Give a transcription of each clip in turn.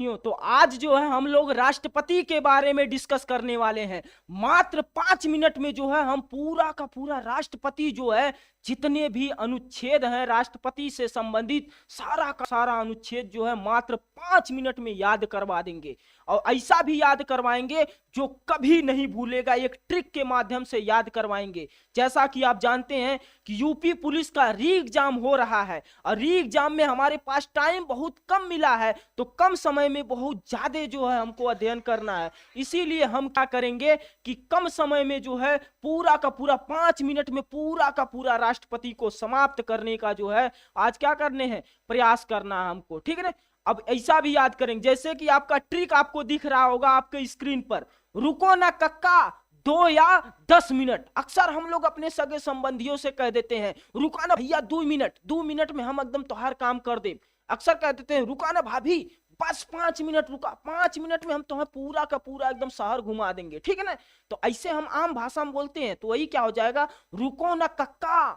तो आज जो है हम लोग राष्ट्रपति के बारे में डिस्कस करने वाले हैं। मात्र 5 मिनट में जो है हम पूरा का पूरा राष्ट्रपति जो है जितने भी अनुच्छेद हैं राष्ट्रपति से संबंधित सारा का सारा अनुच्छेद जो है मात्र 5 मिनट में याद करवा देंगे। और ऐसा भी याद करवाएंगे जो कभी नहीं भूलेगा, एक ट्रिक के माध्यम से याद करवाएंगे। जैसा कि आप जानते हैं कि यूपी पुलिस का री एग्जाम हो रहा है और री एग्जाम में हमारे पास टाइम बहुत कम मिला है, तो कम समय में बहुत ज्यादा जो है हमको अध्ययन करना है। इसीलिए हम क्या करेंगे कि कम समय में जो है पूरा का पूरा 5 मिनट में पूरा का पूरा राष्ट्रपति को समाप्त करने का जो है आज क्या करने हैं, प्रयास करना है हमको, ठीक है ना। अब ऐसा भी याद करेंगे जैसे कि आपका ट्रिक आपको दिख रहा होगा आपके स्क्रीन पर, रुको ना कक्का 2 या 10 मिनट। अक्सर हम लोग अपने सगे संबंधियों से कह देते हैं रुका ना भैया 2 मिनट, 2 मिनट में हम एकदम तुम्हारा काम कर दे। अक्सर कह देते हैं रुका ना भाभी बस 5 मिनट रुका, 5 मिनट में हम तुम्हें पूरा का पूरा एकदम शहर घुमा देंगे, ठीक है ना। तो ऐसे हम आम भाषा में बोलते हैं, तो वही क्या हो जाएगा, रुको ना कक्का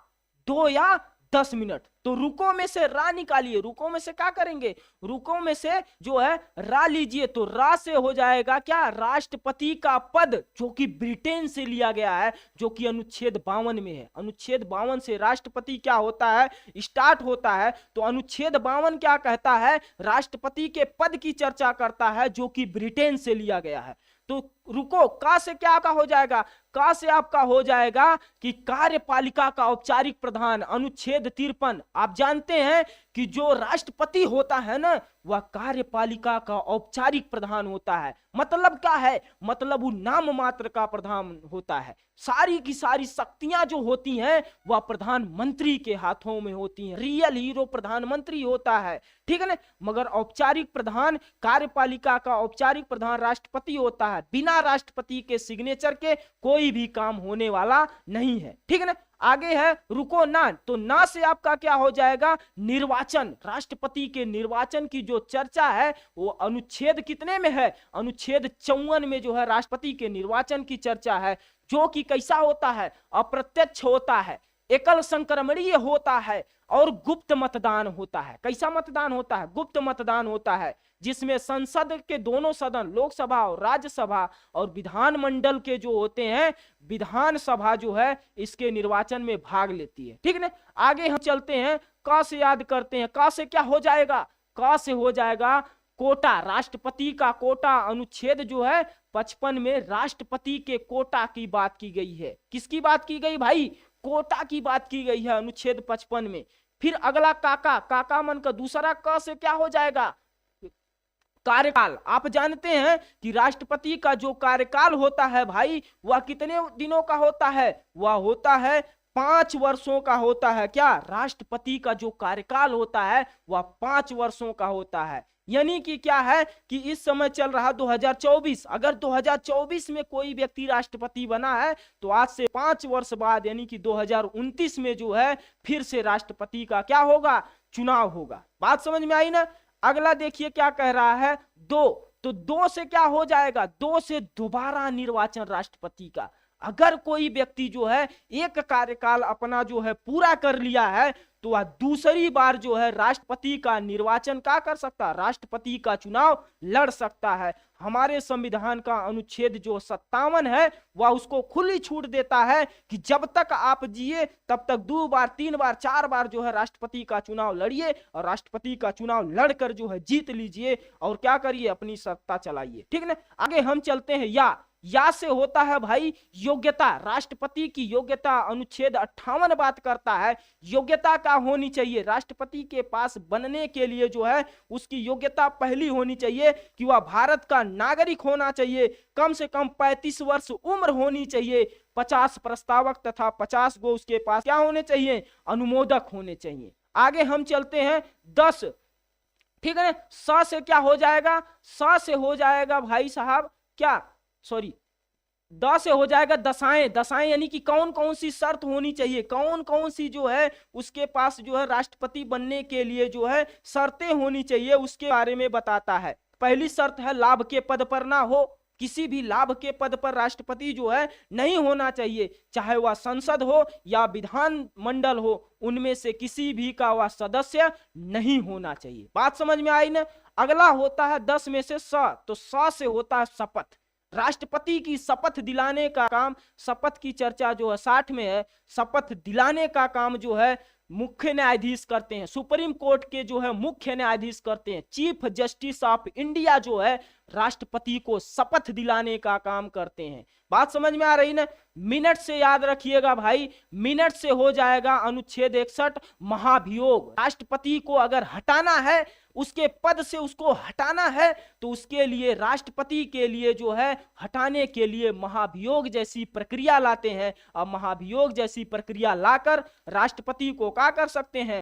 2 या 10 मिनट। तो रुको में से रा निकालिए, रुको में से क्या करेंगे, रुको में से जो है रा लीजिए, तो रा से हो जाएगा क्या, राष्ट्रपति का पद, जो कि ब्रिटेन से लिया गया है, जो कि अनुच्छेद 52 में है। अनुच्छेद 52 से राष्ट्रपति क्या होता है, स्टार्ट होता है। तो अनुच्छेद 52 क्या कहता है, राष्ट्रपति के पद की चर्चा करता है, जो कि ब्रिटेन से लिया गया है। तो रुको का से क्या का हो जाएगा, का से आपका हो जाएगा कि कार्यपालिका का औपचारिक प्रधान, अनुच्छेद 53। आप जानते हैं कि जो राष्ट्रपति होता है ना, वह कार्यपालिका का औपचारिक प्रधान होता है। मतलब क्या है, मतलब वो नाम मात्र का प्रधान होता है। सारी की सारी शक्तियां जो होती हैं वह प्रधानमंत्री के हाथों में होती हैं। रियल हीरो प्रधानमंत्री होता है, ठीक है ना। मगर औपचारिक प्रधान, कार्यपालिका का औपचारिक प्रधान राष्ट्रपति होता है। बिना राष्ट्रपति के सिग्नेचर के कोई भी काम होने वाला नहीं है, ठीक है ना। आगे है रुको ना, तो ना से आपका क्या हो जाएगा, निर्वाचन। राष्ट्रपति के निर्वाचन की जो चर्चा है वो अनुच्छेद कितने में है, अनुच्छेद 54 में जो है राष्ट्रपति के निर्वाचन की चर्चा है, जो कि कैसा होता है, अप्रत्यक्ष होता है, एकल संक्रमणीय होता है और गुप्त मतदान होता है। कैसा मतदान होता है, गुप्त मतदान होता है, जिसमें संसद के दोनों सदन, लोकसभा और राज्यसभा और विधानमंडल के जो होते हैं, विधानसभा जो है इसके निर्वाचन में भाग लेती है, ठीक है ना। आगे हम चलते हैं, का से याद करते हैं, का से क्या हो जाएगा, का से हो जाएगा कोटा, राष्ट्रपति का कोटा। अनुच्छेद जो है 55 में राष्ट्रपति के कोटा की बात की गई है। किसकी बात की गई भाई, कोटा की बात की गई है अनुच्छेद 55 में। फिर अगला काका, काका मन का दूसरा क से क्या हो जाएगा, कार्यकाल। आप जानते हैं कि राष्ट्रपति का जो कार्यकाल होता है भाई, वह कितने दिनों का होता है, वह होता है 5 वर्षों का होता है। क्या, राष्ट्रपति का जो कार्यकाल होता है वह 5 वर्षों का होता है। यानी कि क्या है कि इस समय चल रहा 2024, अगर 2024 में कोई व्यक्ति राष्ट्रपति बना है तो आज से 5 वर्ष बाद यानी कि 2029 में जो है फिर से राष्ट्रपति का क्या होगा, चुनाव होगा। बात समझ में आई ना। अगला देखिए क्या कह रहा है, 2। तो 2 से क्या हो जाएगा, 2 से दोबारा निर्वाचन राष्ट्रपति का। अगर कोई व्यक्ति जो है एक कार्यकाल अपना जो है पूरा कर लिया है तो वह दूसरी बार जो है राष्ट्रपति का निर्वाचन क्या कर सकता है, राष्ट्रपति का चुनाव लड़ सकता है। हमारे संविधान का अनुच्छेद जो 57 है वह उसको खुली छूट देता है कि जब तक आप जिए तब तक 2 बार 3 बार 4 बार जो है राष्ट्रपति का चुनाव लड़िए और राष्ट्रपति का चुनाव लड़कर जो है जीत लीजिए और क्या करिए, अपनी सत्ता चलाइए, ठीक है ना। आगे हम चलते हैं, या से होता है भाई योग्यता। राष्ट्रपति की योग्यता अनुच्छेद 58 बात करता है, योग्यता क्या होनी चाहिए, राष्ट्रपति के पास बनने के लिए जो है उसकी योग्यता पहली होनी चाहिए कि वह भारत का नागरिक होना चाहिए, कम से कम 35 वर्ष उम्र होनी चाहिए, 50 प्रस्तावक तथा 50 गो उसके पास क्या होने चाहिए, अनुमोदक होने चाहिए। आगे हम चलते हैं 10, ठीक है ना। स से क्या हो जाएगा, स से हो जाएगा भाई साहब क्या, सॉरी 10 से हो जाएगा दशाएं। दशाएं यानी कि कौन कौन सी शर्त होनी चाहिए, कौन कौन सी जो है उसके पास जो है राष्ट्रपति बनने के लिए जो है शर्तें होनी चाहिए, उसके बारे में बताता है। पहली शर्त है लाभ के पद पर ना हो, किसी भी लाभ के पद पर राष्ट्रपति जो है नहीं होना चाहिए, चाहे वह संसद हो या विधान मंडल हो, उनमें से किसी भी का वह सदस्य नहीं होना चाहिए। बात समझ में आई ना। अगला होता है 10 में से स, तो स से होता है शपथ। राष्ट्रपति की शपथ दिलाने का काम, शपथ की चर्चा जो है 60 में है, शपथ दिलाने का काम जो है मुख्य न्यायाधीश करते हैं, सुप्रीम कोर्ट के जो है मुख्य न्यायाधीश करते हैं। चीफ जस्टिस ऑफ इंडिया जो है राष्ट्रपति को शपथ दिलाने का काम करते हैं। बात समझ में आ रही ना। मिनट से याद रखिएगा भाई, मिनट से हो जाएगा अनुच्छेद 61 महाभियोग। राष्ट्रपति को अगर हटाना है, उसके पद से उसको हटाना है, तो उसके लिए राष्ट्रपति के लिए जो है हटाने के लिए महाभियोग जैसी प्रक्रिया लाते हैं। अब महाभियोग जैसी प्रक्रिया लाकर राष्ट्रपति को क्या कर सकते हैं,